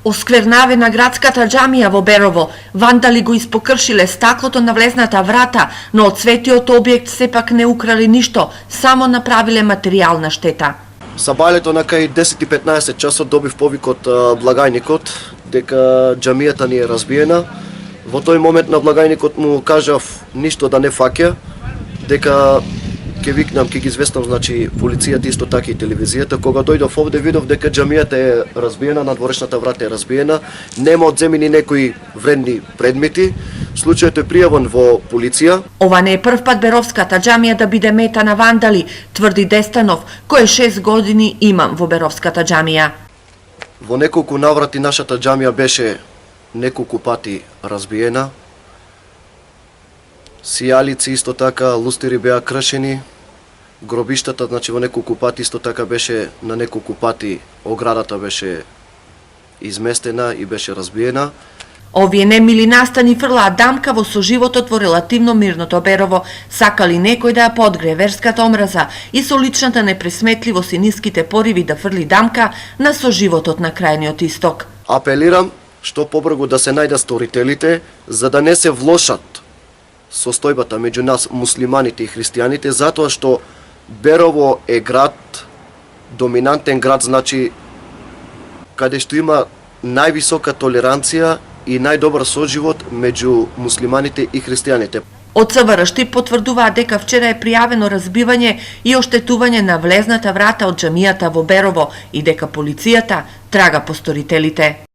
Осквернавена градската џамија во Берово. Вандали го испокршиле стаклото на влезната врата, но од светиот објект сепак не украли ништо, само направиле материјална штета. Сабајлето на кај 10:15 часот добив повик од благајникот дека џамијата ни е разбиена. Во тој момент на благајникот му кажав ништо да не фаќа, дека ќе викнам, ќе ги известам, значи, полицијата, исто така и телевизијата. Кога дојдов овде, видов дека џамијата е разбиена, надворешната врата е разбиена, нема одземени некои вредни предмети. Случајот е пријавен во полиција. Ова не е прв пат Беровската џамија да биде мета на вандали, тврди Дестанов, кој 6 години имам во Беровската џамија. Во неколку наврати нашата џамија беше неколку пати разбиена. Сијалици исто така, лустери беа кршени. Гробиштата, значи, во неколку пати исто така беше, на неколку пати оградата беше изместена и беше разбиена. Овие немили настани фрлаат дамка во соживотот во релативно мирното Берово, сакали некој да ја подгрее верската омраза и со личната непресметливост и ниските пориви да фрли дамка на соживотот на крајниот исток. Апелирам што побрзо да се најдат сторителите, за да не се влошат состојбата меѓу нас муслиманите и христијаните, затоа што Берово е град, доминантен град, значи каде што има највисока толеранција и најдобар соживот меѓу муслиманите и христијаните. Од ЦВР потврдуваат дека вчера е пријавено разбивање и оштетување на влезната врата од џамијата во Берово и дека полицијата трага по сторителите.